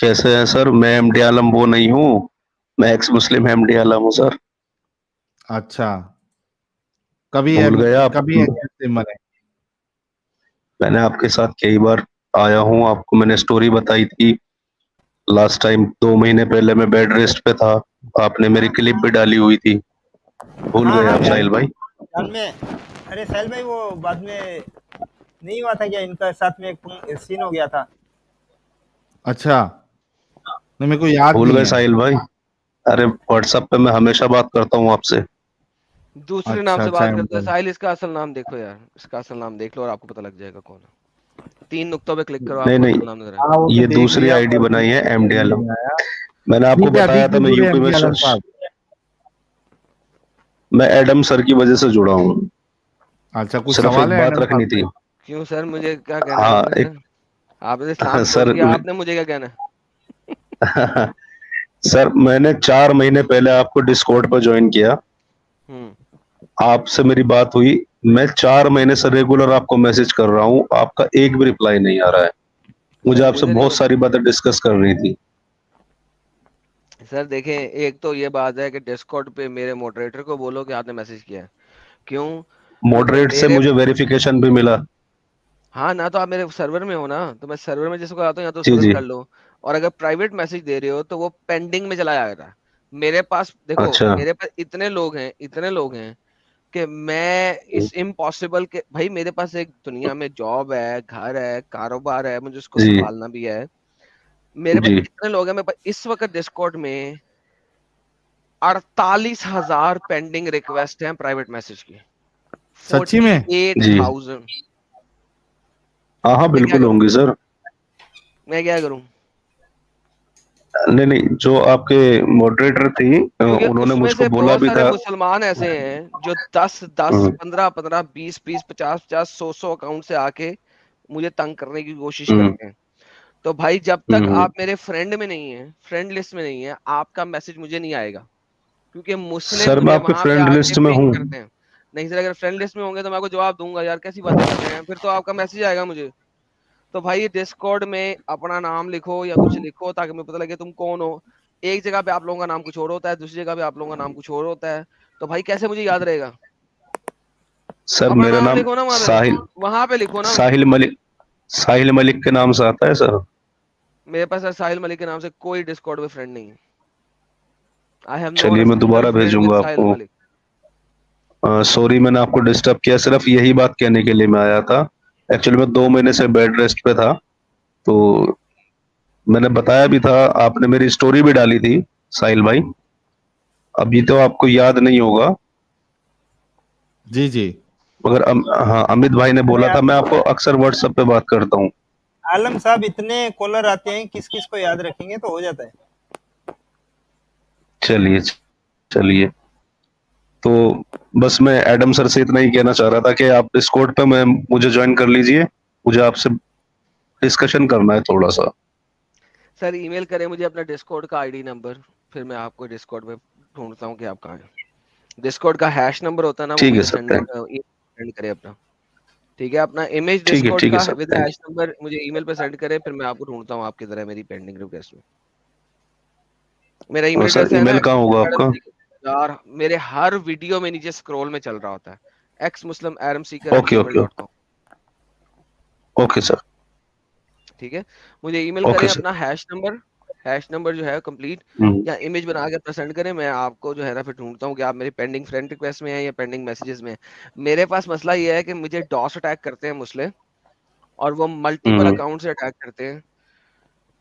कैसे हैं सर? मैं एमडी आलम वो नहीं हूँ, मैं एक्स मुस्लिम एमडी आलम हूँ सर। अच्छा, कभी भूल गए आप? कभी कैसे मरे? मैंने आपके साथ कई बार आया हूँ, आपको मैंने स्टोरी बताई थी। लास्ट टाइम 2 महीने पहले मैं बेड रेस्ट पे था, आपने मेरी क्लिप भी डाली हुई थी। भूल हाँ गए हाँ, आप साहिल भाई? याद में। अरे साहिल भाई, वो बाद में नहीं हुआ था क्या, इनका साथ में एक सीन हो गया था? अच्छा, नहीं मेरे को याद भूल नहीं गए है। साहिल भाई? अरे व्हाट्सएप पे मैं हमेशा बात करता हूँ आपसे। दूसरे नाम अच्छा से अच्छा, बात करता है साहिल। इसका असल नाम देखो यार, इसका असल नाम देख लो और आपको पता लग जाएगा कौन है। 3 नुक्तों पे क्लिक करो, नहीं आपको नहीं, असल नाम नजर हाँ वो आएगा। तो ये देख दूसरी लिया आईडी पर बनाई है एमडी नहीं आलम। आया। मैंने आपको ठीक है, बताया ठीक था है, मैं बोले यूपी में एमडी आलम साहब। मैं एडम सर की वजह से जुड़ा हूँ। अच्छा, कुछ सिर्फ सवाल एक है बात एडम साहब रखनी थी। से? क्यों सर, मुझे क्या कहना है हाँ आपने? एक सर आपने इस्लाम छोड़ सर दिया, आपने मुझे क्या कहना है? सर मैंने 4 महीने पहले आपको डिस्कॉर्ड पर ज्वाइन किया, हम्म। आपसे मेरी बात हुई। मैं 4 महीने से रेगुलर आपको मैसेज कर रहा हूँ, आपका एक भी रिप्लाई नहीं आ रहा है। मुझे सर आपसे मुझे नहीं बहुत पता। सारी बातें डिस्कस करनी थी। सर देखें, एक तो ये बात है कि डिस्कॉर्ड पे मेरे मॉडरेटर को बोलो कि आपने मैसेज किया है। क्यों? क्योंकि मॉडरेट से मेरे, मुझे वेरिफिकेशन भी मिला। हाँ ना, तो आप मेरे सर्वर में हो ना, तो मैं सर्वर में जिसको आता हूँ या तो जी सर्वर जी। कर लो। और अगर प्राइवेट मैसेज दे रहे हो तो वो पेंडिंग में चला जाएगा। मेरे पास देखो, अच्छा। मेरे पास इतने लोग हैं, इतने लोग हैं कि मैं इस इम्पॉसिबल के भाई, मेरे पास एक दुनिया में जॉब है, घर है, कारोबार है, मुझे उसको जी संभालना भी है। मेरे पास जी। इतने लोग हैं, मेरे पास इस वक्त डिस्कॉर्ड में 48,000 पेंडिंग रिक्वेस्ट हैं प्राइवेट मैसेज की। सच्ची में? 48,000। हाँ हाँ मैं क्या बिल्कुल करूं? होंगी सर। मैं क्या करूं? नहीं नहीं, जो आपके मॉडरेटर थी क्योंकि उन्होंने उसमें मुझको से बोला बहुत भी सारे था। मुसलमान ऐसे हैं जो 10-10, हम्म, 15-15, 20-20, 50-50, 100-100 अकाउंट से आके मुझे तंग करने की कोशिश हम्म, करते हैं। तो भाई जब तक हम्म। आप मेरे फ्रेंड में नहीं है, फ्रेंड लिस्ट में नहीं है, आपका मैसेज मुझे नहीं आएगा। क्योंकि मुस्लिम सर मैं मुझे आपके वहां पे फ्रेंड आके लिस्ट में हूँ। पिंग करते हैं। नहीं सर, अगर फ्रेंड लिस्ट में होंगे तो मैं आपको जवाब दूंगा, यार कैसी बातें कर रहे हैं, फिर तो आपका मैसेज आएगा मुझे। तो भाई डिस्कॉर्ड में अपना नाम लिखो या कुछ लिखो ताकि मुझे पता लगे तुम कौन हो। एक जगह पे आप लोगों का नाम कुछ और होता है, दूसरी जगह पे आप लोगों का नाम कुछ और होता है। तो भाई कैसे मुझे याद रहेगा? सर अपना मेरा नाम नाम लिखो ना वहां पे। साहिल, वहां पे लिखो ना। साहिल मलिक, साहिल मलिक के नाम से आता है सर। मेरे पास सर साहिल मलिक के नाम से कोई डिस्कॉर्ड में फ्रेंड नहीं है। आई हैव नो चलिए मैं सिंगल दोबारा फ्रेंड विद भेजूंगा साहिल आपको। मलिक। सॉरी मैंने आपको डिस्टर्ब किया, सिर्फ यही बात कहने के लिए मैं आया था। एक्चुअली मैं 2 महीने से बेड रेस्ट पे था, तो मैंने बताया भी था, आपने मेरी स्टोरी भी डाली थी साहिल भाई। अभी तो आपको याद नहीं होगा, जी जी। मगर हाँ अमित भाई ने अरे बोला था, मैं आलम आपको अक्सर व्हाट्सएप पे बात करता हूँ। आलम साहब, इतने कॉलर आते हैं, किस किस को याद रखेंगे, तो हो जाता है। चलिए चलिए। तो बस मैं एडम सर से इतना ही कहना चाह रहा था कि आप डिस्कॉर्ड पे मैं मुझे ज्वाइन कर लीजिए, मुझे आपसे डिस्कशन करना है थोड़ा सा। सर ईमेल करें मुझे अपना डिस्कॉर्ड का आईडी नंबर, फिर मैं आपको डिस्कॉर्ड में ढूंढता हूँ कि आप कहाँ हैं। डिस्कॉर्ड का हैश नंबर होता है ना, वो ठीक है मुझे सर, सेंड थैंक। सेंड करें अपना। ठीक है, अपना इमेज डिस्कॉर्ड ठीक है का sir, with thank. Hash number मुझे ईमेल पे सेंड करें, फिर मैं आपको ढूंढता हूँ आपकी तरह मेरी पेंडिंग रिक्वेस्ट में। मेरा ईमेल सर एड्रेस है ना ईमेल कहाँ होगा आपका? यार, मेरे हर वीडियो में नीचे स्क्रॉल में चल रहा होता है, okay okay. xmuslimadamseeker@gmail.com। Okay sir. ठीक है, मुझे ईमेल ओके करें सर। अपना हैश नंबर जो है कंप्लीट, हम्म, या इमेज बना के अपना सेंड करें। मैं आपको जो है ना फिर ढूंढता हूँ कि आप मेरी पेंडिंग फ्रेंड रिक्वेस्ट में है या पेंडिंग मैसेजेस में है। मेरे पास मसला ये है कि मुझे डॉस अटैक करते हैं मुस्लिम, और वो मल्टीपल हम्म, अकाउंट से अटैक करते हैं,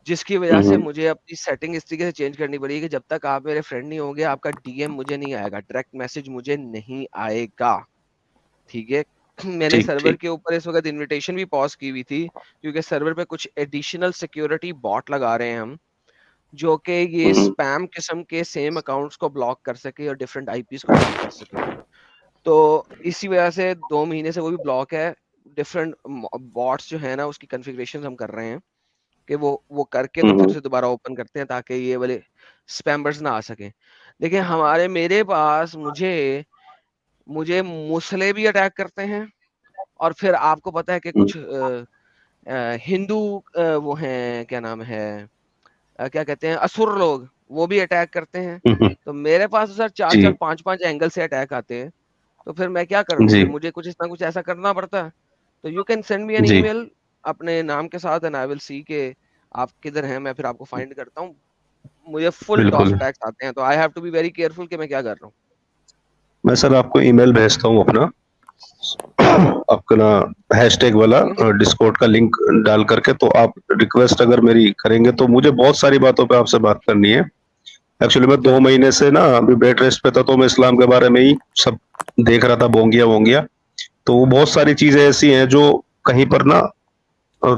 जिसकी वजह से हम्म। मुझे अपनी सेटिंग इस तरीके से चेंज करनी पड़ेगी कि जब तक आप मेरे फ्रेंड नहीं होंगे आपका डीएम मुझे नहीं आएगा, डायरेक्ट मैसेज मुझे नहीं आएगा। ठीक है। मैंने ठीक सर्वर ठीक। के ऊपर इस वक्त इनविटेशन भी पॉज की हुई थी, क्योंकि सर्वर पे कुछ एडिशनल सिक्योरिटी बॉट लगा रहे हैं हम, जो कि ये हम्म, स्पैम किस्म के सेम अकाउंट्स को ब्लॉक कर सके और डिफरेंट आईपीस को ब्लॉक कर सके। तो इसी वजह से 2 महीने से वो भी ब्लॉक है। डिफरेंट बॉट्स जो है ना, उसकी कॉन्फ़िगरेशन हम कर रहे हैं कि वो करके तो फिर हम्म, से दोबारा ओपन करते हैं ताकि ये वाले स्पैमर्स ना आ सके। देखिए हमारे मेरे पास मुझे मुझे मुसले भी अटैक करते हैं, और फिर आपको पता है कि हम्म, कुछ हिंदू वो हैं, क्या नाम है, क्या कहते हैं, असुर लोग, वो भी अटैक करते हैं। हम्म, तो मेरे पास तो सर 4-4 जी 5-5 एंगल से अटैक आते हैं। तो फिर मैं क्या करूँ, जी फिर मुझे कुछ ना कुछ ऐसा करना पड़ता है। तो you can send me an जी ईमेल अपने नाम के साथ एंड आई विल सी के आप किधर हैं, मैं फिर आपको फाइंड करता हूँ। मुझे फुल डॉस बिल्कुल। अटैक्स आते हैं, तो I have to be very careful कि मैं क्या कर रहा हूँ। मैं सर आपको ईमेल भेजता हूँ अपना, अपना हैशटैग वाला डिस्कॉर्ड का लिंक डाल करके, तो आप रिक्वेस्ट अगर मेरी करेंगे तो मुझे बहुत सारी बातों पे आपसे बात करनी है। एक्चुअली मैं 2 महीने से ना अभी बेड रेस्ट पे था, तो मैं इस्लाम के बारे में ही सब देख रहा था, बोंगिया वोंगिया। तो वो बहुत सारी चीजें ऐसी हैं जो कहीं पर ना, अ,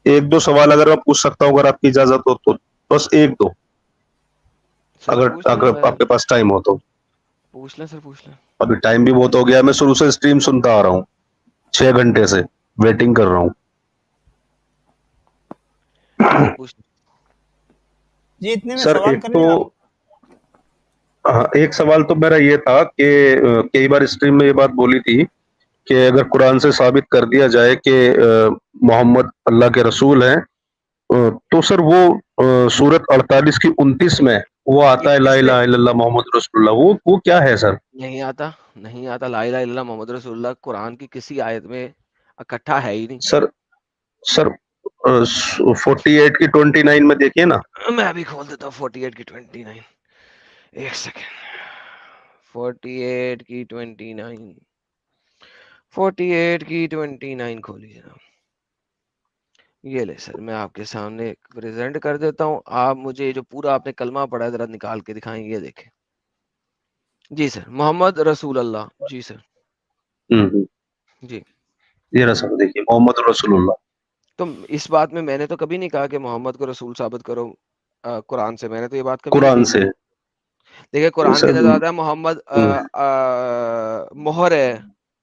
एक दो सवाल अगर मैं पूछ सकता हूँ, अगर आपकी इजाजत हो तो, बस एक दो, सर अगर पूछ लें, अगर मैं आपके पास टाइम हो तो। पूछ लें सर, पूछ लें। अभी टाइम भी बहुत हो गया, मैं शुरू से स्ट्रीम सुनता आ रहा हूँ, 6 घंटे से वेटिंग कर रहा हूँ। सर पूछ लें। जी इतने में सर सवाल एक तो, करिए आप। हाँ, एक सवाल तो मेरा ये था कि कई बार स्ट्रीम में ये बात बोली थी कि अगर कुरान से साबित कर दिया जाए कि मोहम्मद अल्लाह के रसूल हैं, तो सर वो सूरत 48 की 29 में वो आता है ला 21 में इलाहा इल्लल्लाह मोहम्मद रसूलुल्लाह, वो क्या है सर? नहीं आता, नहीं आता। ला इलाहा इल्लल्लाह मोहम्मद रसूलुल्लाह कुरान की किसी आयत में इकट्ठा है ही नहीं। सर सर 48 की 29 में देखिए ना। मैं अभी खोल देता हूँ 48 की 29। एक सेकेंड। 48 की 29, 48 की 29 खोली जनाब। ये ले सर, मैं आपके सामने प्रेजेंट कर देता हूँ। आप मुझे जो पूरा आपने कलमा पढ़ा है जरा निकाल के दिखाएंगे, ये देखें। जी सर, मोहम्मद रसूल अल्लाह। जी सर। हम्म, जी। ये रहा सर, देखिए मोहम्मद रसूलुल्लाह। तो इस बात में मैंने तो कभी नहीं कहा कि मोहम्मद को रसूल साबित करो कुरान से। मैंने तो ये बात कभी नहीं कुरान कही। से। देखिए कुरान के सर अंदर आता है मोहम्मद हम्म, मोहर है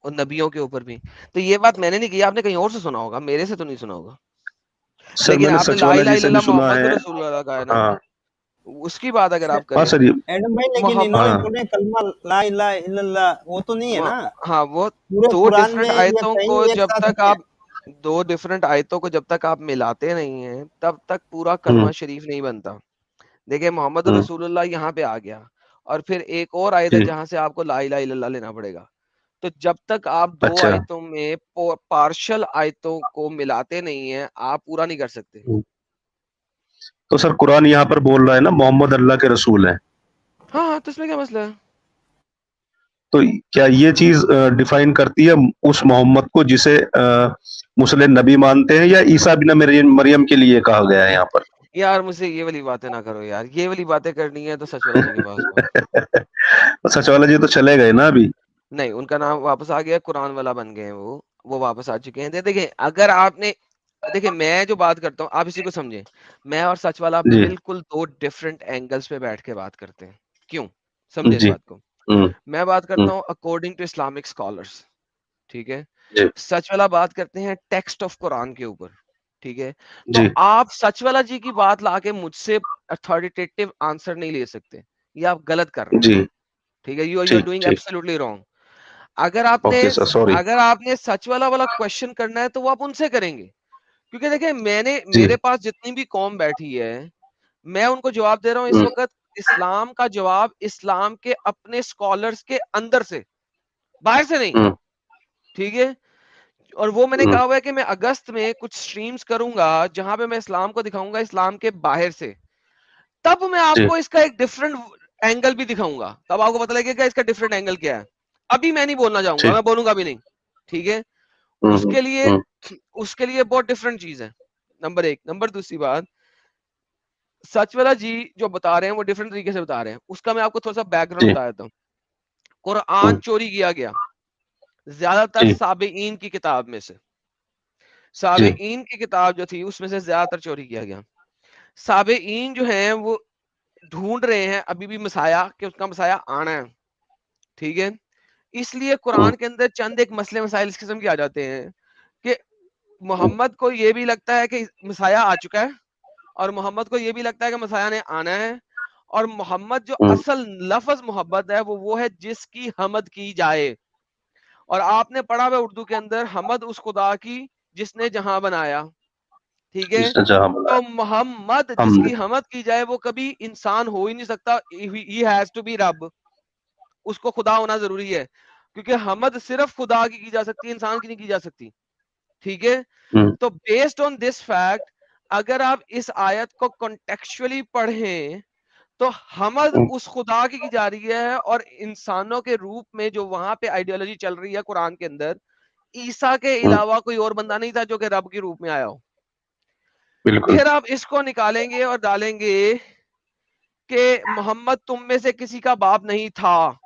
और नबियों के ऊपर भी। तो ये बात मैंने नहीं की, आपने कहीं और से सुना होगा, मेरे से तो नहीं सुना होगा। सर लेकिन मैंने आपने सच ला वाला इलाहा जी से भी इल्लल्लाह सुना मोहम्मद है। रसूलुल्लाह कहा है ना, हाँ उसकी बात अगर आप हाँ करें। सर, ये एडम भाई लेकिन इन्होंने मोहम्मद, हाँ बोले कलमा ला इलाहा इल्लल्लाह, वो तो नहीं है वो, ना हाँ वो पूरे दो कुरान में, डिफरेंट या आयतों कहीं को एक जब साथ तक नहीं है। आप, दो डिफरेंट आयतों को जब तक आप मिलाते नहीं हैं तब तक पूरा हम्म कलमा शरीफ नहीं बनता। देखिए मोहम्मद हम्म रसूलुल्लाह यहाँ पे आ गया, और फिर एक और आयत है जी जहां से आपको ला इलाहा इल्लल्लाह लेना पड़ेगा। तो जब तक आप दो अच्छा। आयतों में पार्शियल आयतों को मिलाते नहीं हैं, आप पूरा नहीं कर सकते। हम्म, तो सर कुरान यहाँ पर बोल रहा है ना मोहम्मद अल्लाह के रसूल हैं, हाँ हाँ, तो इसमें क्या मसला है। तो क्या ये चीज डिफाइन करती है उस मोहम्मद को जिसे मुस्लिम नबी मानते हैं, या ईसा बिन मरियम मरियम के लिए कहा गया है यहाँ पर? यार मुझसे ये वाली बातें ना करो यार, ये वाली बातें करनी है तो सच वाला जी के पास करो। सच वाला जी तो चले गए ना अभी। नहीं, उनका नाम वापस आ गया, कुरान वाला बन गए हैं वो वापस आ चुके हैं। देखिए अगर आपने, देखिए मैं जो बात करता हूँ आप इसी को समझें। मैं और सच वाला जी बिल्कुल दो डिफरेंट एंगल्स पे बैठ के बात करते हैं। क्यों? समझे इस जी बात को। हम्म मैं बात हम्म करता हूँ अकॉर्डिंग टू इस्लामिक स्कॉलर्स, ठीक है। जी सच वाला बात करते हैं टेक्स्ट ऑफ कुरान के ऊपर, ठीक है। तो जी आप सच वाला जी की बात लाके मुझसे अथॉरिटेटिव आंसर नहीं ले सकते, ये आप गलत कर रहे हैं। जी ठीक है, यू आर ठीक डूइंग ठीक। Absolutely wrong. अगर आपने, ओके सर, सॉरी। अगर आपने सच वाला वाला क्वेश्चन करना है तो वो आप उनसे करेंगे। क्योंकि देखिए मैंने, जी मेरे पास जितनी भी कौम बैठी है, मैं उनको जवाब दे रहा हूँ इस हम्म वक्त इस्लाम का जवाब, इस्लाम के अपने स्कॉलर्स के अंदर से, बाहर से नहीं। हम्म ठीक है। और वो मैंने हम्म कहा हुआ है कि मैं अगस्त में कुछ स्ट्रीम्स करूंगा जहां पे मैं इस्लाम को दिखाऊंगा इस्लाम के बाहर से। तब मैं जी आपको इसका एक डिफरेंट एंगल भी दिखाऊंगा, तब आपको पता लगेगा इसका डिफरेंट एंगल क्या है। अभी मैं नहीं बोलना चाहूंगा, ठीक। मैं बोलूंगा भी नहीं। ठीक है। हम्म उसके लिए, हम्म उसके लिए बहुत डिफरेंट चीज है, नंबर एक। नंबर दूसरी बात, सच वाला जी जो बता रहे हैं वो डिफरेंट तरीके से बता रहे हैं, उसका मैं आपको थोड़ा सा बैकग्राउंड जी बता देता हूँ। कुरान हम्म चोरी किया गया ज्यादातर जी साबेईन की किताब में से। जी साबेईन की किताब जो थी उसमें से ज्यादातर चोरी किया गया। साबेईन जो हैं वो ढूंढ रहे हैं अभी भी मसाया, कि उसका मसाया आना है। ठीक है। इसलिए हम्म कुरान के अंदर चंद एक मसले मसाइल इस किस्म के आ जाते हैं कि मोहम्मद को ये भी लगता है कि मसाया आ चुका है, और मोहम्मद को ये भी लगता है कि मसाया ने आना है। और मोहम्मद जो हम्म असल लफ्ज मोहब्बत है वो है जिसकी हमद की जाए। और आपने पढ़ा हुआ उर्दू के अंदर, हमद उस खुदा की जिसने जहां बनाया। ठीक है। अच्छा हाँ तो मोहम्मद जिसकी हमद हमद की जाए वो कभी इंसान हो ही नहीं सकता, ही हैज टू बी रब, उसको खुदा होना जरूरी है, क्योंकि हमद सिर्फ खुदा की जा सकती है, इंसान की नहीं की जा सकती। ठीक है। तो बेस्ड ऑन दिस फैक्ट अगर आप इस आयत को कॉन्टेक्चुअली पढ़ें तो हमद उस खुदा की जा रही है, और इंसानों के रूप में जो वहां पे आइडियोलॉजी चल रही है कुरान के अंदर, ईसा के अलावा कोई और बंदा नहीं था जो कि रब के रूप में आया हो। बिल्कुल फिर आप इसको निकालेंगे और डालेंगे कि मोहम्मद तुम में से किसी का बाप नहीं था,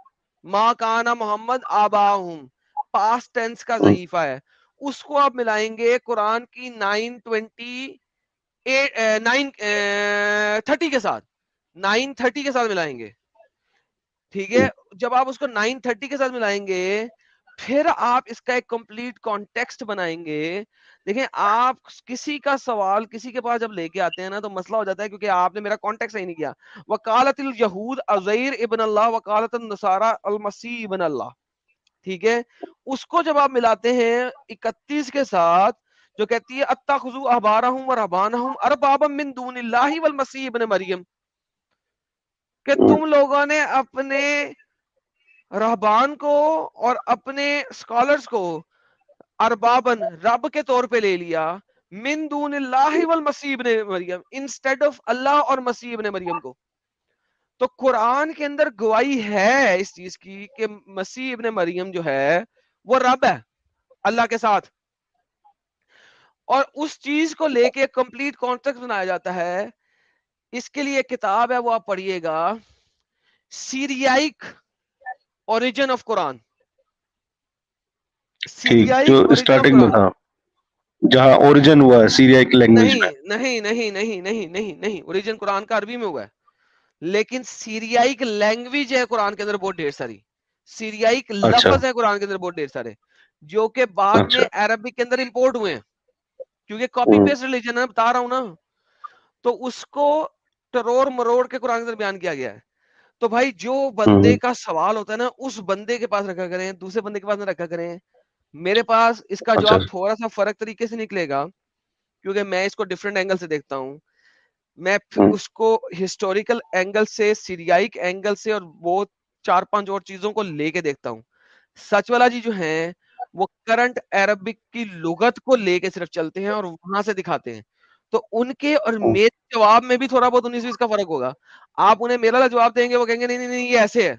माँ काना मोहम्मद आबाहुम, पास्ट टेंस का ज़ईफा है, उसको आप मिलाएंगे कुरान की 930 के साथ, 930 के साथ मिलाएंगे। ठीक है। जब आप उसको 930 के साथ मिलाएंगे फिर आप इसका एक कंप्लीट कॉन्टेक्स्ट बनाएंगे। देखें, आप किसी का सवाल किसी के पास जब लेके आते हैं ना तो मसला हो जाता है, क्योंकि आपने मेरा कॉन्टेक्स्ट सही नहीं किया। वकालतिल यहूद अज़ैर इब्न अल्लाह, वकालतन नसारा अल मसीह इब्न अल्लाह। ठीक है। उसको जब आप मिलाते हैं 31 के साथ, जो कहती है अत्तखुजू अहबारहुम व रहबानहुम अरबाबम मिन दूनिल्लाहि वल मसीह इब्न मरियम, कि तुम लोगों ने अपने रहबान को और अपने स्कॉलर्स को अरबाबन रब के तौर पे ले लिया, मिन दूनिल्लाहि वल मसीह इब्न मरियम, इंस्टेड ऑफ अल्लाह और मसीह इब्न मरियम को। तो कुरान के अंदर गवाही है इस चीज की कि मसीह इब्न मरियम जो है वो रब है अल्लाह के साथ, और उस चीज को लेके कंप्लीट कॉन्टेक्स्ट बनाया जाता है। इसके लिए एक किताब है, वो आप पढ़िएगा, सीरियाइक ओरिजिन ऑफ कुरान, ठीक सीरियाइक जो ओरिजिन ऑफ स्टार्टिंग में कुरान। था जहाँ ओरिजिन हुआ है सीरिया की लैंग्वेज नहीं में नहीं नहीं नहीं नहीं नहीं नहीं, ओरिजिन कुरान का अरबी में हुआ है, लेकिन सीरियाइक लैंग्वेज है कुरान के अंदर बहुत ढेर सारी, सीरियाइक अच्छा लफ्ज है कुरान के अंदर बहुत ढेर सारे, जो कि बाद में अच्छा अरबिक के अंदर इंपोर्ट हुए हैं, क्योंकि कॉपी पेस्ट रिलीजन है, बता रहा हूं ना। तो उसको टरोर मरोड़ के कुरान के अंदर बयान किया गया है। तो भाई जो बंदे का सवाल होता है ना उस बंदे के पास रखा करें, दूसरे बंदे के पास ना रखा करें। मेरे पास इसका अच्छा जवाब थोड़ा सा फर्क तरीके से निकलेगा, क्योंकि मैं इसको डिफरेंट एंगल से देखता हूँ। मैं उसको हिस्टोरिकल एंगल से, सीरियाइक एंगल से, और वो 4-5 और चीजों को लेके देखता हूँ। सच वाला जी जो है वो करंट अरबिक की लुगत को लेके सिर्फ चलते हैं और वहां से दिखाते हैं। तो उनके और मेरे जवाब में भी थोड़ा बहुत 19-20 का फर्क होगा। आप उन्हें मेरा जवाब देंगे, वो कहेंगे नहीं नहीं नहीं ये ऐसे है।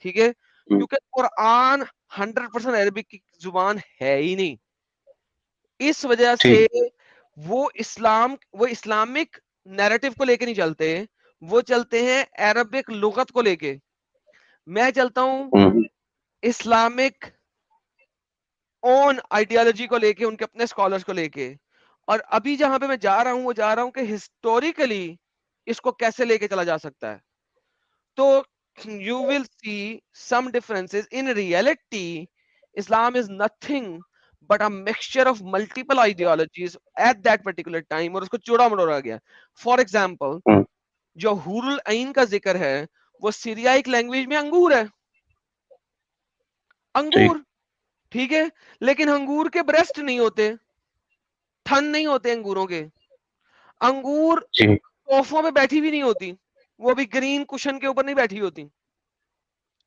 ठीक है। क्योंकि कुरान 100% अरबिक की जुबान है ही नहीं, इस वजह से ठीक वो इस्लामिक नैरेटिव को लेके नहीं चलते, वो चलते हैं अरबिक लुगत को लेके। मैं चलता हूं इस्लामिक ओन आइडियोलॉजी को लेके, उनके अपने स्कॉलर्स को लेके। और अभी जहां पे मैं जा रहा हूं वो जा रहा हूं कि हिस्टोरिकली इसको कैसे लेके चला जा सकता है। तो you will see some differences in reality. Islam is nothing but a mixture of multiple ideologies at that particular time, और उसको चौड़ा मरोड़ा गया। फॉर एग्जाम्पल जो हुरुल ऐन का जिक्र है वो सीरियाइक लैंग्वेज में अंगूर है, ठीक अंगूर। ठीक है। लेकिन अंगूर के ब्रेस्ट नहीं होते, थन नहीं होते अंगूरों के, अंगूर ठीक तोहफों में बैठी भी नहीं होती, वो भी ग्रीन कुशन के ऊपर नहीं बैठी होती।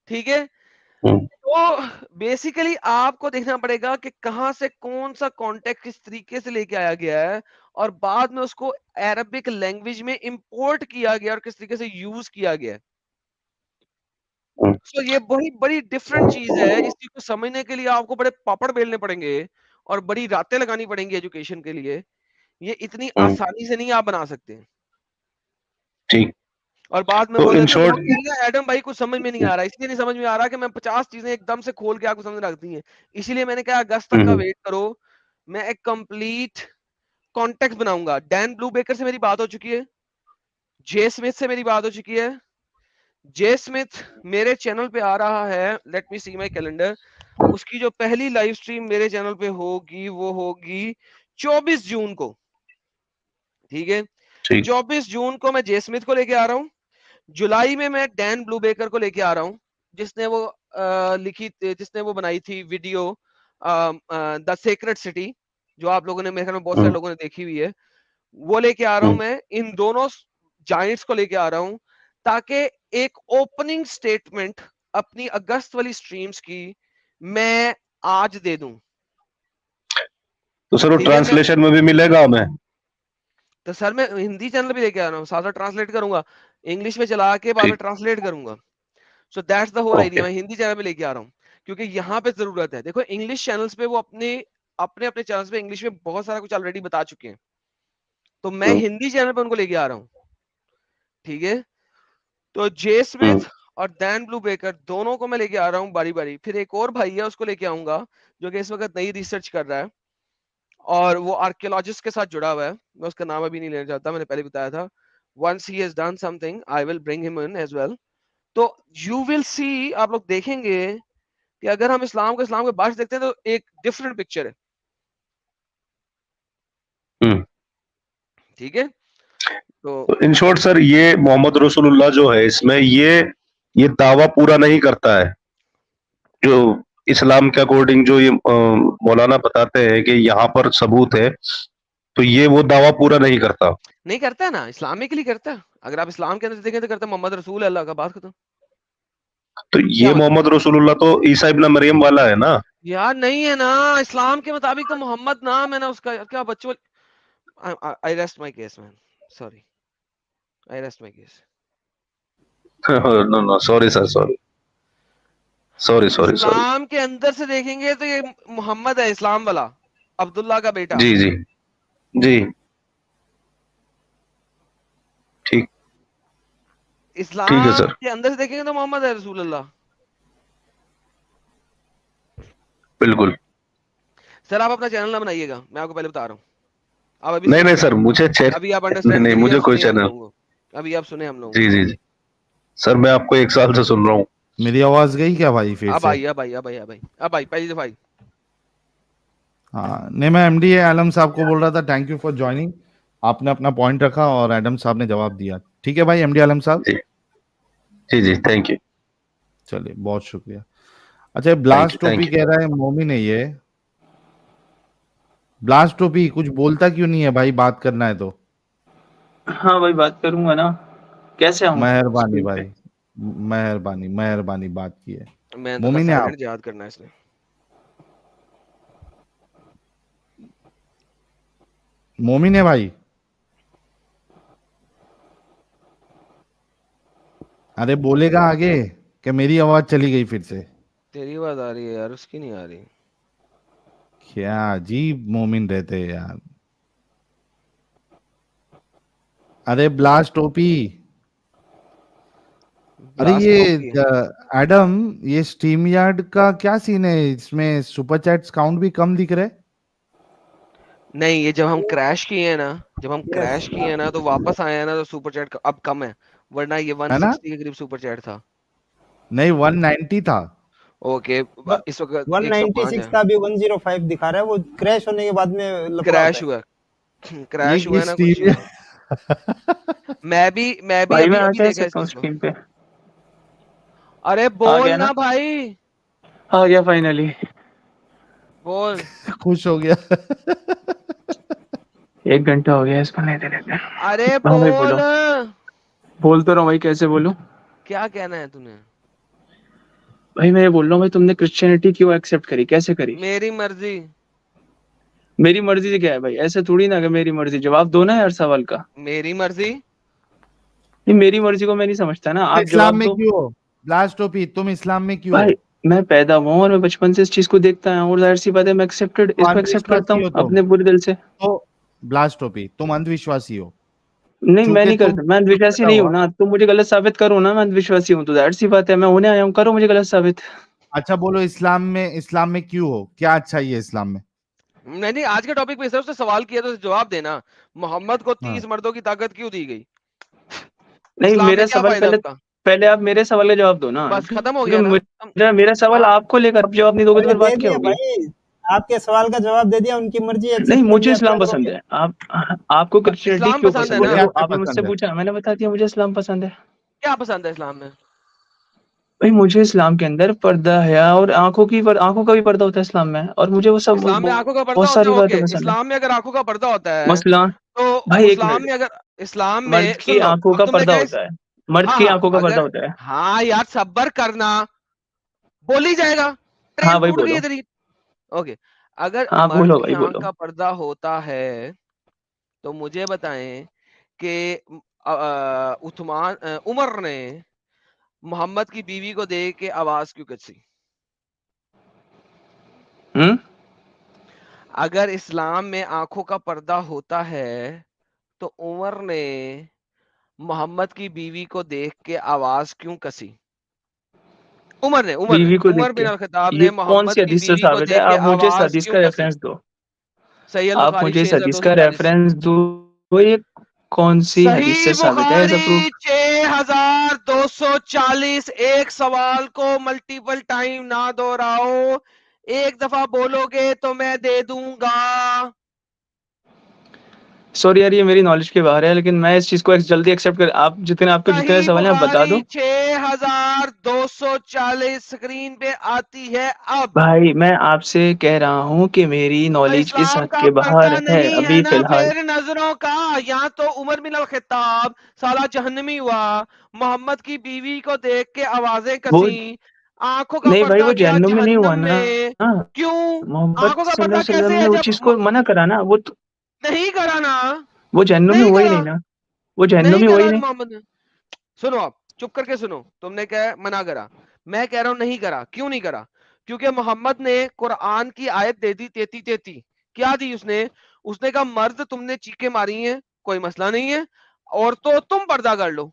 ठीक है। तो बेसिकली आपको देखना पड़ेगा कि कहां से कौन सा कॉन्टेक्ट किस तरीके से लेके आया गया है, और बाद में उसको अरबिक लैंग्वेज में इंपोर्ट किया गया और किस तरीके से यूज किया गया है। तो ये बड़ी बड़ी डिफरेंट चीज है। इस चीज को समझने के लिए आपको बड़े पापड़ बेलने पड़ेंगे और बड़ी रातें लगानी पड़ेंगी एजुकेशन के लिए। ये इतनी आसानी से नहीं आप बना सकते। ठीक और बाद में तो बोल इन देते हैं, लोग शॉर्ट कहेंगे एडम भाई कुछ समझ में नहीं आ रहा, इसलिए नहीं समझ में आ रहा कि मैं 50 चीजें एकदम से खोल के आपको समझ रख दी हैं। इसीलिए मैंने कहा अगस्त तक का वेट करो, मैं एक कंप्लीट कॉन्टेक्स्ट बनाऊंगा। डैन ब्लू बेकर से मेरी बात हो चुकी है, जे स्मिथ से मेरी बात हो चुकी है। जे स्मिथ मेरे चैनल पे आ रहा है, let me see my calendar, उसकी जो पहली लाइव स्ट्रीम मेरे चैनल पे होगी वो होगी 24 जून को। ठीक है। ठीक 24 जून को मैं जे स्मिथ को लेके आ रहा हूँ। जुलाई में मैं डैन ब्लू बेकर को लेके आ रहा हूँ, जिसने वो जिसने वो बनाई थी वीडियो द सीक्रेट सिटी, जो आप लोगों ने, मेरे ख्याल में बहुत सारे लोगों ने देखी हुई है। वो लेके आ रहा हूं हम्म, मैं, इन दोनों जायंट्स को लेके आ रहा हूं, ताकि एक ओपनिंग स्टेटमेंट अपनी अगस्त वाली स्ट्रीम्स की मैं आज दे दूं। तो सर वो ठीक है, मैं ट्रांसलेशन में भी मिलेगा हमें? तो सर मैं हिंदी चैनल भी लेके आ रहा हूँ, साथ साथ ट्रांसलेट करूंगा, इंग्लिश में चला के बाद में ठीक। ट्रांसलेट करूंगा। So that's the whole okay. Idea, मैं हिंदी चैनल पे लेके आ रहा हूँ, क्योंकि यहाँ पे जरूरत है। देखो इंग्लिश चैनल्स पे वो अपने अपने अपने चैनल्स पे इंग्लिश में बहुत सारा कुछ ऑलरेडी बता चुके हैं, तो मैं हम्म, हिंदी चैनल पे उनको लेके आ रहा हूँ। ठीक है, तो जे हम्म, स्मिथ और दैन ब्लू बेकर दोनों को मैं लेके आ रहा हूँ बारी बारी। फिर एक और भाई है, उसको लेके आऊंगा, जो कि इस वक्त नई रिसर्च कर रहा है और वो आर्कियोलॉजिस्ट के साथ जुड़ा हुआ है। मैं उसका नाम अभी नहीं लेना चाहता, मैंने पहले बताया था। Once he has done something I will bring him in as well. तो यू विल सी, आप लोग देखेंगे कि अगर हम इस्लाम के बाहर से देखते हैं तो एक डिफरेंट पिक्चर है। हम्म। ठीक है, तो तो इन शॉर्ट सर, ये मोहम्मद रसूलुल्लाह जो है इसमें ये दावा पूरा नहीं करता है, जो इस्लाम के अकॉर्डिंग जो ये मौलाना बताते हैं कि यहाँ पर सबूत है, तो ये वो दावा पूरा नहीं करता। नहीं करता है ना, इस्लामिकली करता है। अगर आप इस्लाम के अंदर देखें तो करता है, मोहम्मद रसूल है अल्लाह का, बात खत्म। तो क्या ये मतलब? मोहम्मद रसूलुल्लाह तो ईसा इब्न मरियम वाला है ना? यार नहीं है ना, इस्लाम के मुताबिक तो मोहम्मद नाम है ना उसका। यार क्या बच्चों, I rest my case man, sorry, I rest my case. No no, sorry sir, sorry, sorry, sorry, sorry. Islam के अंदर से देखेंगे तो ये मोहम्मद है, इस्लाम वाला, अब्दुल्ला का बेटा। जी, जी, जी। ठीक। ठीक है इस्लाम सर। के अंदर से देखेंगे तो मोहम्मद है रसूल अल्लाह। बिल्कुल। सर आप अपना चैनल ना बनाइएगा, मैं आपको पहले बता रहा हूँ। आप अभी नहीं नहीं सुनिए, सर, मुझे चेक। अभी आप नहीं अंडरस्टैंड नहीं, करिए, मुझे कोई सुनिए हम चैनल। लोगों को, अभी आप सुने हम लोगों जी, को। जी, जी। सर मैं आपको 1 साल से सुन रहा हूँ। मेरी आवाज गई क्या भाई फिर अब से? आई, अब आई, अब आई, अब आई, अब आई, पहली दफा आई। हाँ, नहीं, मैं एमडी आलम साहब को बोल रहा था थैंक यू फॉर ज्वाइनिंग। आपने अपना पॉइंट रखा और एडम साहब ने जवाब दिया। ठीक है भाई एमडी आलम साहब, जी, जी, जी, थैंक यू। चलिए बहुत शुक्रिया। अच्छा, थैंक ब्लास्ट यू, टोपी थैंक यू। कह रहा है मोमिन है ये। ब्लास्ट टोपी कुछ बोलता क्यों नहीं है भाई, बात करना है तो। हाँ भाई, बात करूंगा ना। कैसे आऊं मेहरबानी स्क्रीन पे? भाई, मेहरबानी मेहरबानी, बात की है। मैं तो मोमिन है आप? साइलेंट याद करना है इसने। मोमिन है भाई? अरे बोलेगा आगे कि मेरी आवाज चली गई फिर से। तेरी आवाज आ रही है यार, उसकी नहीं आ रही। क्या अजीब मोमिन रहते हैं यार। अरे ब्लास्ट टोपी, अरे ब्लास्ट ये टोपी। एडम, ये स्ट्रीम यार्ड का क्या सीन है? इसमें सुपर चैट्स काउंट भी कम दिख रहे। नहीं, ये जब हम क्रैश किए हैं ना, जब हम यस, क्रैश किए हैं ना तो वापस आए हैं ना, तो सुपर चैट अब कम है, वरना ये है ना? 160 के करीब सुपर चैट था। नहीं 190 था। ओके, इस वक्त 105 196 है। था, अभी 105 दिखा रहा है। वो क्रैश होने के बाद में लफड़ा होता क्रैश है। हुआ, ये क्रैश हुआ ये है ना कुछ। स्ट्रीम मैं भी भाई मैं अभी आ अभी क्या देखा इस सकता हूँ चीज को। स्क्रीन पे? अरे आ बोल गया ना ना? भाई, आ गया फाइनली। बोल। खुश हो गया। 1 घंटा हो गया इसको नहीं देने का। अरे हाँ भाई बोल, बोलो। बोल तो रहा हूँ भाई, कैसे बोलूं? क्या कहना है तूने? भाई मैं ये बोल रहा हूँ भाई, तुमने क्रिश्चियनिटी क्यों एक्सेप्ट करी, कैसे करी? मेरी मर्जी। मेरी मर्जी से क्या है भाई? ऐसे थोड़ी ना कि मेरी मर्जी, जवाब दो ना यार सवाल का। मेरी मर्जी। नहीं, मेरी मर्जी को मैं नहीं समझता ना, आप इस्लाम जवाब में दो। क्यों हो? ब्लास्ट टोपी, तुम इस्लाम में क्यों भाई हो? मैं पैदा हुआ हूँ और मैं बचपन से इस चीज को देखता हूँ, और जाहिर सी बात है मैं तो इसको एक्सेप्ट करता अंधविश्वासी हूँ हो तुम। अपने पूरे दिल से। तो ब्लास्ट टोपी, तुम अंधविश्वासी हो। नहीं, मैं चूंकि नहीं तुम करता, मैं में अंधविश्वासी पैदा नहीं हूँ हुआ। ना, तुम मुझे गलत साबित करो ना, मैं अंधविश्वासी हूँ तो जाहिर सी बात है मैं होने आया हूँ, करो मुझे गलत साबित। अच्छा बोलो, इस्लाम में क्यों हो? क्या अच्छा ही है इस्लाम में? नहीं नहीं, आज के टॉपिक पे इस तरह से सवाल किया तो जवाब देना। मोहम्मद को हाँ। 30 मर्दों की ताकत क्यों दी गई? नहीं, इस्लाम में मेरा क्या सवाल फायदा पहले, उसका? पहले आप मेरे सवाल का जवाब दो ना, बस खत्म हो क्योंकि गया ना। मेरा सवाल हाँ, आपको लेकर आप जवाब नहीं दोगे तो अरे फिर दे बात क्या दिया होगी? भाई, आपके सवाल का जवाब दे दिया। उनकी मर्जी, नहीं, एक्सेप्ट कर मुझे लिया, क्या इस्लाम पसंद करोगे? है। आप आपको क्रिश्चियनिटी इस्लाम क्यों पसंद है पसंद तुमको है, ना? क्या वो क्या आपने मुझसे पसंद है? पूछा, मैंने बता दिया मुझे इस्लाम पसंद है। क्या पसंद है इस्लाम में? भाई मुझे इस्लाम के अंदर पर्दा है, और आंखों का भी पर्दा होता है इस्लाम में, और मुझे वो सब इस्लाम में आंखों का पर्दा बहुत होता सारी है, बातें ओके। पसंद है। इस्लाम में अगर आंखों का पर्दा होता है मसला तो अब भाई एक इस्लाम मिनट, में, अगर इस्लाम में मर्द की सुन लो, आंखों अब का तुमने पर्दा कहा होता है, मर्द हाँ की हाँ, आंखों का पर्दा अगर होता है। हाँ यार सब्र करना, बोल ही जाएगा, हाँ ट्रेन भाई टूट गई है बोलो, तेरी। ओके, अगर हाँ मर्द बोलो की भाई आंख बोलो। का पर्दा होता है तो मुझे बताएं कि उमर ने मोहम्मद की बीवी को देख के आवाज क्यों कसी? हम्म। अगर इस्लाम में आंखों का पर्दा होता है तो उमर ने मोहम्मद की बीवी को देख के आवाज क्यों कसी? उमर ने बीवी को देख उमर के, बिन अल खत्ताब ये ने कौन मोहम्मद सी की हदीस से बीवी को साबित है? देख के आप मुझे इस आवाज हदीस क्यों का कसी? रेफरेंस दो। सही अल आप बुखारी मुझे इस हदीस का 6240। रेफरेंस दो, ये कौन सी हदीस सही से साबित है? As a Bukhari proof. 6240। एक सवाल को मल्टीपल टाइम ना दोहराओ, एक दफा बोलोगे तो मैं दे दूंगा। सॉरी यार, ये मेरी नॉलेज के बाहर है, लेकिन मैं इस चीज को जल्दी एक्सेप्ट कर, आप जितने आपके जितने सही सवाल हैं आप बता बुखारी दो। 6240 स्क्रीन पे आती है अब। भाई मैं आपसे कह रहा हूँ कि मेरी तो नॉलेज इस इस्लाम हद का के बाहर पर्दा है नहीं है अभी ना फिलहाल। फिर नजरों का? यहाँ तो उमर बिन अल खत्ताब साला जहन्नमी हुआ, मोहम्मद की बीवी को देख के आवाजें वो कसी, आंखों का नहीं भाई, पर्दा वो गया जहन्नुम में नहीं हुआ जहन्नम ना। में। क्यों? मोहम्मद आंखों का पर्दा सल्लल्लाहु अलैहि कैसे वसल्लम है ने वो जब चीज को मना करा ना, वो तो, नहीं करा ना? वो जहन्नुम में नहीं हुआ ही करा, नहीं ना, वो जहन्नुम नहीं में हुआ ही करा नहीं। मोहम्मद ने। सुनो, आप चुप करके सुनो, तुमने क्या मना करा, मैं कह रहा हूं नहीं करा। क्यों नहीं करा? क्योंकि मोहम्मद ने कुरान की आयत दे दी 33-33। क्या दी उसने? उसने कहा मर्द तुमने चीखे मारी हैं, कोई मसला नहीं है, औरतों तुम पर्दा कर लो।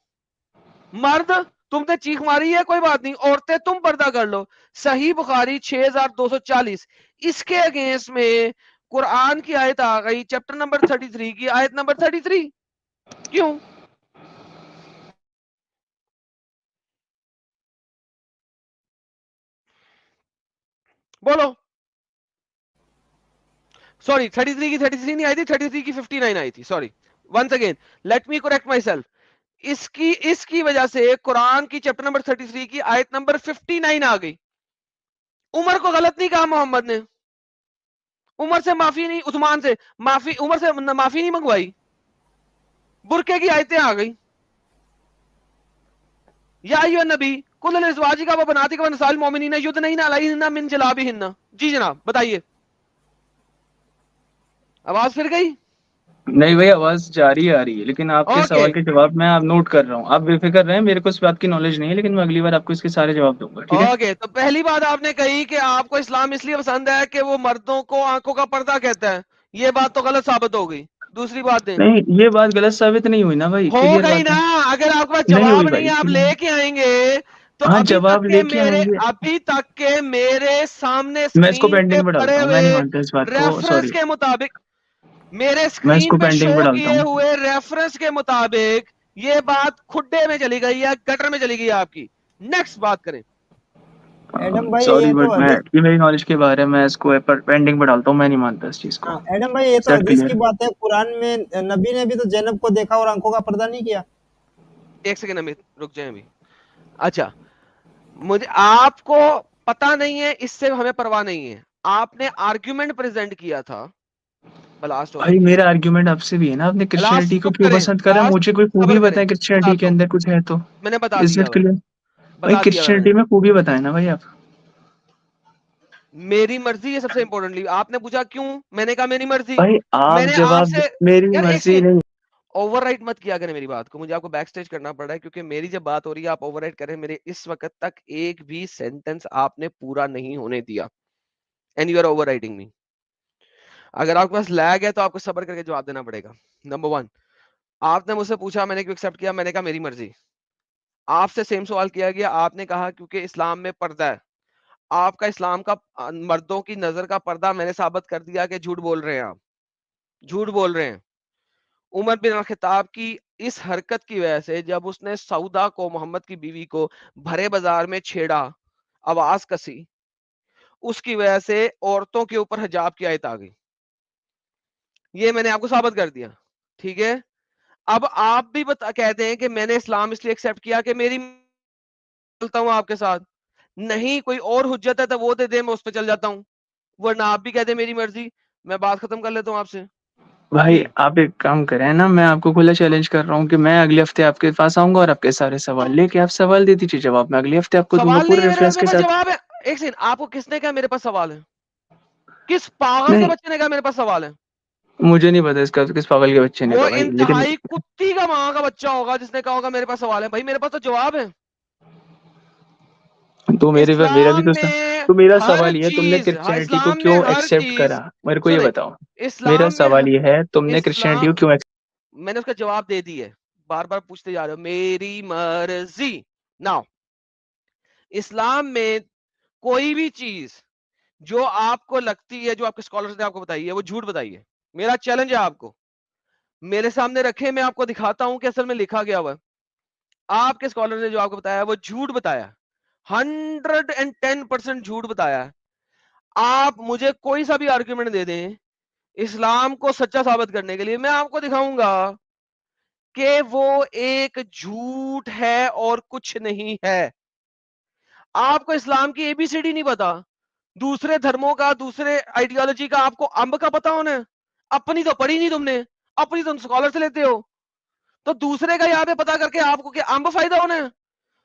मर्द तुमने चीख मारी है, कोई बात नहीं, औरतें तुम पर्दा कर लो। सही बुखारी 6240। इसके अगेंस्ट में कुरान की आयत आ गई, चैप्टर नंबर 33 की आयत नंबर 33। क्यों? बोलो। सॉरी, 33 की 33 नहीं आई थी, 33 की 59 आई थी। Sorry, once again let me correct myself. इसकी इसकी वजह से कुरान की चैप्टर नंबर 33 की आयत नंबर 59 आ गई। उमर को गलत नहीं कहा मोहम्मद ने, उमर से माफी नहीं, उस्मान से माफी, उमर से माफी नहीं मंगवाई, बुरके की आयतें आ गई। या अय्युहा नबी कुल अज़वाजिका व बनातिका व निसाइल मोमिनीन युदनैना अलैहिन्ना मिन जलाबिहिन्ना। जी जनाब बताइए। आवाज फिर गई? नहीं भाई, आवाज जारी आ रही है, लेकिन आपके ओके सवाल के जवाब मैं आप नोट कर रहा हूँ। आप बेफिक्र रहें, मेरे को इस बात की नॉलेज नहीं है, लेकिन मैं अगली बार आपको इसके सारे जवाब दूंगा, ठीक है? ओके, तो पहली बात आपने कही कि आपको इस्लाम इसलिए पसंद है कि वो मर्दों को आंखों का पर्दा कहता है। ये बात तो गलत साबित हो गई। दूसरी बात दें, नहीं, ये बात गलत साबित नहीं हुई ना भाई, हो क्लियर गई बात ना? है। अगर आपके पास नहीं हुई जवाब नहीं भाई, है, आप क्लियर। लेके आएंगे तो हाँ, जवाब लेके आएंगे। अभी तक के मेरे सामने मैं इसको स्क्रीन पे पेंडिंग पे डालता पड़े हूँ, मैं नहीं हुए मानता इस बात को, रेफरेंस सॉरी। के मुताबिक, मेरे मैं स्क्रीन इसको पे पेंडिंग पे शो डालता किए हूँ। हुए रेफरेंस के मुताबिक ये बात खुड्डे में चली गई है, गटर में चली गई है आपकी। नेक्स्ट बात करें। एडम भाई सॉरी ये तो बट मैं, हदीस। ये मेरी नॉलेज के बारे में, इसको पेंडिंग पे डालता हूँ, मैं नहीं मानता इस चीज को। हाँ एडम भाई ये तो सेट हदीस की क्लियर। बात है, कुरान में नबी ने भी तो जैनब को देखा और आंखों का पर्दा नहीं किया। एक सेकेंड अमित, रुक जाए अभी। अच्छा, मुझे आपको पता नहीं है, इससे हमें परवाह नहीं है। आपने आर्ग्यूमेंट प्रेजेंट किया था, ब्लास्ट भाई होने की। मेरा आर्ग्यूमेंट आपसे भी है ना, आपने लास्ट क्रिश्चियनिटी को चुप क्यों करें, पसंद करा? लास्ट मुझे कोई खूबी सबर करें, बताएं क्रिश्चियनिटी के बताता हूं। अंदर कुछ है तो। मैंने बता इज दिया इट भाई, क्लियर? भाई बता दिया था मैंने। क्रिश्चियनिटी में खूबी बताए ना भाई आप। मेरी मर्जी है सबसे इंपॉर्टेंटली। आपने पूछा क्यों, मैंने कहा मेरी मर्जी। भाई आप मैंने जवाब आपसे, मेरी यार एक मर्जी सेकंड, नहीं। ओवरराइट मत किया करें मेरी बात को। मुझे आपको बैक स्टेज करना पड़ रहा है क्योंकि मेरी जब बात हो रही है आप ओवरराइट करें। मेरे इस वक्त तक एक भी सेंटेंस आपने पूरा नहीं होने दिया, एंड यू आर ओवरराइटिंग मी। अगर आपके पास लैग है तो आपको सब्र करके जवाब देना पड़ेगा। नंबर वन, आपने मुझसे पूछा, मैंने क्यों एक्सेप्ट किया? मैंने कहा मेरी मर्जी। आपसे सेम सवाल किया गया, आपने कहा क्योंकि इस्लाम में पर्दा है। आपका इस्लाम का मर्दों की नजर का पर्दा मैंने साबित कर दिया कि झूठ बोल रहे हैं आप, झूठ बोल रहे हैं। उमर बिन खिताब की इस हरकत की वजह से, जब उसने सऊदा को, मोहम्मद की बीवी को भरे बाजार में छेड़ा, आवाज कसी, उसकी वजह से औरतों के ऊपर हिजाब की आयत आ गई। ये मैंने आपको साबित कर दिया, ठीक है? अब आप भी कहते हैं कि मैंने इस्लाम इसलिए एक्सेप्ट किया कि मेरी, चलता हूं आपके साथ, नहीं कोई और हुज्जत है तो वो दे दे, मैं उस पर चल जाता हूं, वरना आप भी कहते हैं मेरी मर्जी। मैं बात खत्म कर लेता हूं आपसे। भाई जी आप एक काम करें ना, मैं आपको खुला चैलेंज कर रहा हूँ कि मैं अगले हफ्ते आपके पास आऊंगा और आपके सारे सवाल लेके आप सवाल दे दीजिए, जवाब मैं अगले हफ्ते आपको दूंगा सवाल नहीं पूरे है मेरे पास, रेफरेंस मेरे के पास साथ। जवाब है। एक सेकंड, आपको किसने कहा मेरे पास सवाल है? किस पागल के नहीं, बच्चे ने कहा मेरे पास सवाल है? मुझे नहीं पता इसका किस पागल के बच्चे ने वो कहा भाई, लेकिन इंतहाई कुत्ती का माँ का बच्चा होगा जिसने कहा होगा मेरे पास सवाल है। भाई मेरे पास तो जवाब है। तो मेरा भी इस्लाम तो में तो मेरा हर सवाल ये है, तुमने चीज, हाँ, क्रिश्चियनिटी को इस्लाम में क्यों हर एक्सेप्ट चीज, करा, मेरे को ये सुने, बताओ। मेरा इस्लाम में सवाल ये है, तुमने क्रिश्चियनिटी को इस्लाम, क्यों मैंने उसका जवाब दे दी है। बार बार पूछते जा रहे हो, मेरी मर्जी। नाउ, इस्लाम में कोई भी चीज जो आपको लगती है, जो आपके स्कॉलर्स ने आपको बताई है, वो झूठ बताई है। मेरा चैलेंज है आपको, मेरे सामने रखे, मैं आपको दिखाता हूं कि असल में लिखा गया हुआ है। आपके स्कॉलर ने जो आपको बताया वो झूठ बताया, 110% झूठ बताया है। आप मुझे कोई सा भी आर्ग्यूमेंट दे दें इस्लाम को सच्चा साबित करने के लिए, मैं आपको दिखाऊंगा कि वो एक झूठ है और कुछ नहीं है। आपको इस्लाम की एबीसीडी नहीं पता, दूसरे धर्मों का, दूसरे आइडियोलॉजी का आपको अंब का पता होना है? अपनी तो पढ़ी नहीं तुमने, अपनी तुम स्कॉलर से लेते हो, तो दूसरे का यहाँ पे पता करके आपको क्या अंब फायदा होना है?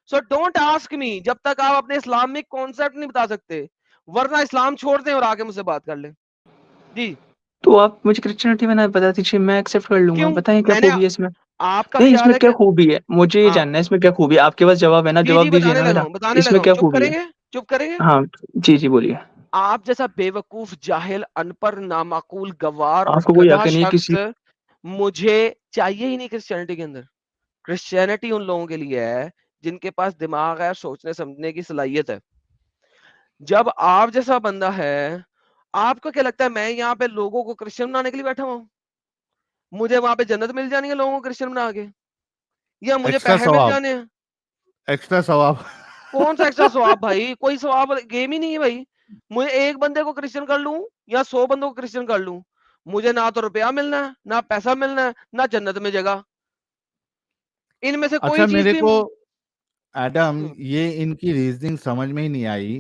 सो डोंट आस्क मी जब तक आप अपने इस्लामिक कॉन्सेप्ट नहीं बता सकते, वरना इस्लाम छोड़ दें और आके मुझसे बात कर लें। जी, तो आप मुझे क्रिश्चियनिटी में ना बता दीजिए, मैं एक्सेप्ट कर लूंगा। क्यों? बताएं क्या मैंने खूबी है इसमें। आपका भी नहीं, याद इसमें है क्या कि, खूबी है, मुझे ये हाँ, जानना है इसमें क्या खूबी है। आपके पास जवाब है ना, जी जवाब जी, दीजिए बताने ना लगा मेरा। हूं, बताने इसमें लगा हूं, क्या चुप खूबी है। करेंगे, चुप करेंगे। हाँ, जी बोलिए। आप जैसा बेवकूफ, जाहिल, अनपढ़, नामाकूल, गवार और आपको कोई गधा हक नहीं शख्स किसी। मुझे चाहिए ही नहीं क्रिश्चियनिटी के अंदर। क्रिश्चियनिटी उन लोगों के लिए है जिनके पास दिमाग है, सोचने समझने की सलाहियत है। जब आप जैसा बंदा है, आपको क्या लगता है मैं यहाँ पे लोगों को क्रिश्चियन बनाने के लिए बैठा हुआ हूँ? मुझे वहां पे जन्नत मिल जानी है लोगों को क्रिश्चियन बना के, या मुझे एक्स्ट्रा पैसे मिल सवाब, जाने हैं? एक्स्ट्रा सवाब। कौन सा एक्स्ट्रा सवाब भाई? कोई सवाब गेम ही नहीं है भाई। मुझे एक बंदे को क्रिश्चियन कर लूं या 100 बंदों को क्रिश्चियन कर लूं, मुझे ना तो रुपया मिलना है, ना पैसा मिलना है, ना जन्नत में जगह। इनमें से कोई अच्छा, चीज मेरे भी को एडम ये इनकी रीजनिंग समझ में ही नहीं आई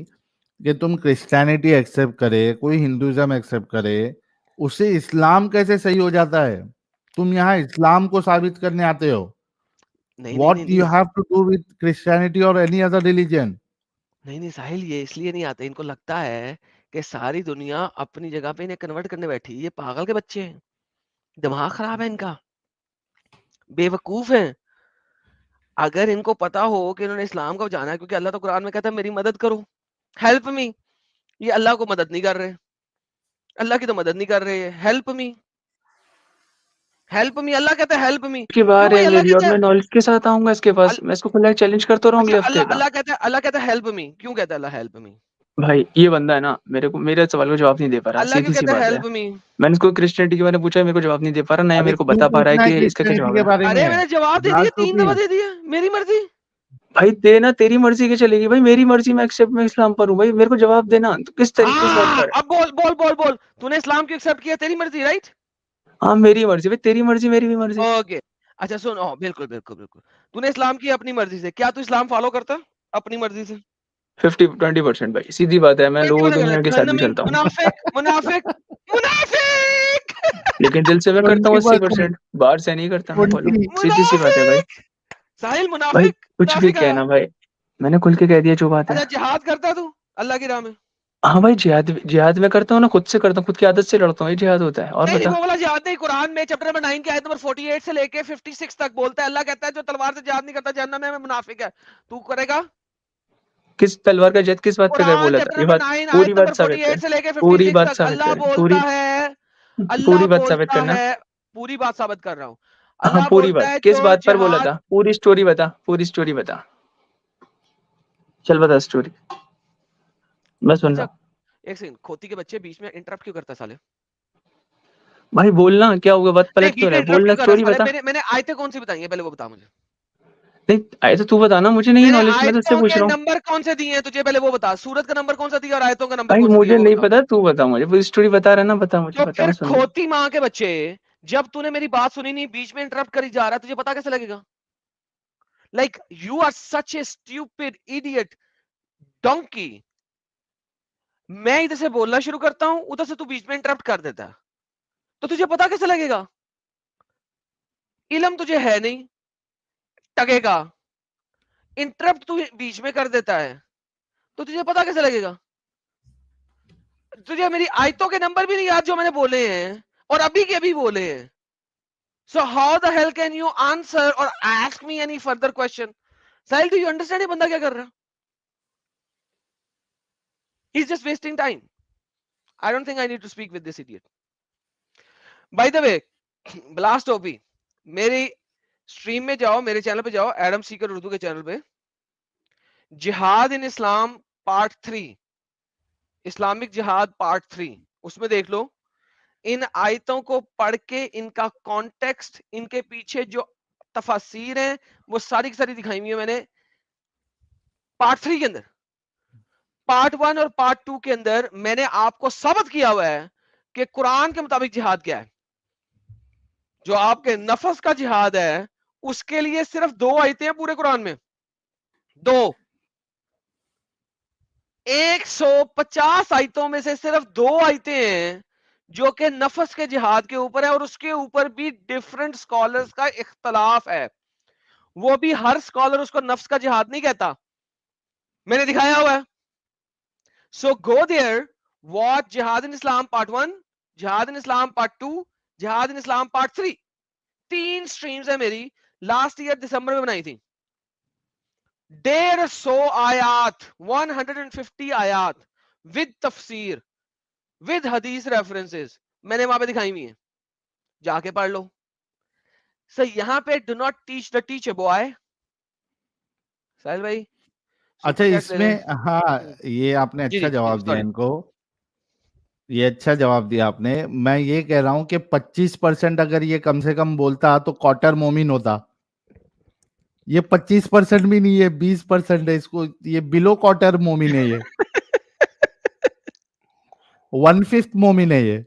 कि तुम क्रिश्चियनिटी एक्सेप्ट करे, कोई हिंदुइज्म एक्सेप्ट करे, उससे इस्लाम कैसे सही हो जाता है? तुम यहाँ इस्लाम को साबित करने आते हो। नहीं नहीं नहीं व्हाट यू नहीं have to do with Christianity और एनी अदर रिलीजन? नहीं नहीं साहिल, ये इसलिए नहीं आते, इनको लगता है कि सारी दुनिया अपनी जगह पे इन्हें कन्वर्ट करने बैठी है। ये पागल के बच्चे हैं, दिमाग खराब है इनका, बेवकूफ है। अगर इनको पता हो कि इन्होंने इस्लाम को जाना है, क्योंकि अल्लाह तो कुरान में कहता है मेरी मदद करो, हेल्प मी, ये अल्लाह को मदद नहीं कर रहे, अल्लाह की तो मदद नहीं कर रहे हैं। हेल्प मी, हेल्प मी, अल्लाह कहता है हेल्प मी। की क्यों बात भाई है अल्लाह मेरी, और कहता है, मैं नॉलेज के साथ आऊंगा इसके पास, अल, मैं इसको खुला चैलेंज करता रहूं अच्छा, अगले हफ्ते अल्लाह का। अल्लाह कहता है हेल्प मी, क्यों कहता है अल्लाह हेल्प मी? भाई ये बंदा है ना, मेरे सवाल का जवाब नहीं दे पा रहा, अल्लाह क्यों सीधी सी कहता है बात है। Help me? मैंने इसको क्रिश्चियनिटी के बारे में पूछा, मेरे को जवाब नहीं दे पा रहा, ना ये अरे मेरे को क्यों बता पा रहा है पूछना है कि इसका क्या क्रिश्चियनिटी जवाब के है। बारे अरे में? मैंने जवाब दे बात दिया, तो 3 दफा क्लियर। दे दिया, मेरी मर्जी। भाई देना, तेरी मर्जी की चलेगी भाई, मेरी मर्जी में एक्सेप्ट, मैं इस्लाम पर हूँ भाई, मेरे को जवाब देना तो किस तरीके, किस बात हाँ, पर है। अब बोल बोल बोल बोल, तूने इस्लाम क्यों एक्सेप्ट किया? तेरी मर्जी, राइट? हाँ मेरी मर्जी भाई, तेरी मर्जी मेरी भी मर्जी। ओके, अच्छा सुन, बिल्कुल बिल्कुल बिल्कुल, तूने इस्लाम की अपनी मर्जी से, क्या तू इस्लाम फॉलो करता अपनी मर्जी से? 50-20% भाई, सीधी बात है, मैं लोगों 20% कर दुनिया के साथ भी जहन्नमी, चलता हूँ। मुनाफिक मुनाफिक मुनाफिक लेकिन दिल से मैं करता हूँ 20%, 80%, बाहर से नहीं करता मैं फॉलो। 20। सीधी सी बात है भाई। मुनाफिक, साहिल भाई मुनाफिक, कुछ भी मुनाफिक है। कहना भाई, मैंने खुल के कह दिया जो बात है। अच्छा, जिहाद करता तू अल्लाह की राह में? हाँ भाई, जिहाद जिहाद में करता हूँ ना, खुद से करता हूँ, खुद की आदत से लड़ता हूँ, ये जिहाद होता है। और नहीं नहीं, बता। वो वाला जिहाद नहीं। कुरान में चैप्टर नंबर 9 की आयत नंबर 48 से लेके 56 तक बोलता है, अल्लाह कहता है जो तलवार से जिहाद नहीं करता जहन्नम में मुनाफिक है। तू करेगा? किस तलवार का जिहाद किस बात पे कर कुरान बोला था चैप्टर ये नंबर बात? 9 पूरी आयत बात नंबर साबित कर, 48 से लेके पूरी 56 बात तक साबित अल्लाह कर, बोलता पूरी है, अल्लाह पूरी बात साबित बोलता करना। है, पूरी बात साबित कर रहा हूं, हाँ अल्लाह पूरी बोलता बात, है किस जो बात पर बोला जिहाद। था, पूरी स्टोरी बता, पूरी स्टोरी बता, चल बता स्टोरी, मैं सुन रहा अच्छा, हूँ। एक सेकंड, खोती के बच्चे बीच में इंटरप्ट क्यों करता है साले? भाई बोलना, क्या हुआ, बात नहीं, पलट क्यों बीच रहा में है, इंटरप्ट बोलना क्यों कर रहा है स्टोरी साले? बता। मैंने आयतें कौन सी बताई है, पहले वो बता मुझे। नहीं आए तो तू बताना, मुझे नहीं मैंने नॉलेज, मैं तो इससे आयतों पूछ के रहा हूँ। नंबर कौन से दिए हैं तुझे, पहले वो बता। सूरत का नंबर कौन सा दिया और आयतों का नंबर भाई कौन सा दिया, मुझे वो नहीं बता। पता, तू बता मुझे, पूरी स्टोरी बता रहा है ना, बता मुझे, तो बता, फिर मैं सुन रहा हूँ। खोती माँ के बच्चे, जब तूने मेरी बात सुनी नहीं, बीच में इंटरप्ट करी जा रहा है, तुझे पता कैसे लगेगा? Like you are such a stupid idiot donkey. मैं इधर से बोलना शुरू करता हूं, उधर से तू बीच में इंटरप्ट कर देता है। तो तुझे पता कैसे लगेगा? इल्म तुझे है नहीं, टगेगा, इंटरप्ट तू बीच में कर देता है, तो तुझे पता कैसे लगेगा? तुझे मेरी आयतों के नंबर भी नहीं याद जो मैंने बोले हैं और अभी के अभी बोले हैं. So how the hell can you answer or ask me any further question? Sahil, do you understand ये बंदा क्या कर रहा है? He's just wasting time. I don't think I need to speak with this idiot. By the way, blast OP, मेरी stream में जाओ, मेरे चैनल पे जाओ, एडम सीकर उर्दू के चैनल पे, जिहाद इन इस्लाम पार्ट 3, इस्लामिक जिहाद पार्ट 3, उसमें देख लो. इन आयतों को पढ़ के इनका कॉन्टेक्स्ट, इनके पीछे जो तफासीर हैं, वो सारी की सारी दिखाई हुई है मैंने पार्ट 3 के अंदर. पार्ट 1 और पार्ट 2 के अंदर मैंने आपको साबित किया हुआ है कि कुरान के मुताबिक जिहाद क्या है. जो आपके नफस का जिहाद है, उसके लिए सिर्फ 2 आयतें हैं पूरे कुरान में. 2, 150 आयतों में से सिर्फ 2 आयतें हैं जो कि नफस के जिहाद के ऊपर है, और उसके ऊपर भी डिफरेंट स्कॉलर्स का इख्तलाफ है. वो भी हर स्कॉलर उसको नफ्स का जिहाद नहीं कहता, मैंने दिखाया हुआ है. सो गो देयर, वॉच जिहाद इन इस्लाम पार्ट 1, जिहाद इन इस्लाम पार्ट 2, जिहाद इन इस्लाम पार्ट 3. 3 स्ट्रीम्स है मेरी, लास्ट ईयर दिसंबर में बनाई थी. 150 आयात, 150 आयात विद तफसीर, विद हदीस रेफरेंसेस मैंने वहां पे दिखाई हुई है, जाके पढ़ लो. सो यहां पे do not teach the teacher boy. Sahil भाई, अच्छा, सुपर चैट दे इसमें दें. हाँ, ये आपने जी अच्छा जी, जवाब दिया सॉरी. इनको, ये अच्छा जवाब दिया आपने. मैं ये कह रहा हूं कि 25% अगर ये कम से कम बोलता तो क्वार्टर मोमिन होता. ये 25% भी नहीं है, 20% है. इसको ये बिलो क्वार्टर मोमिन है, ये 1/5 मोमिन है ये.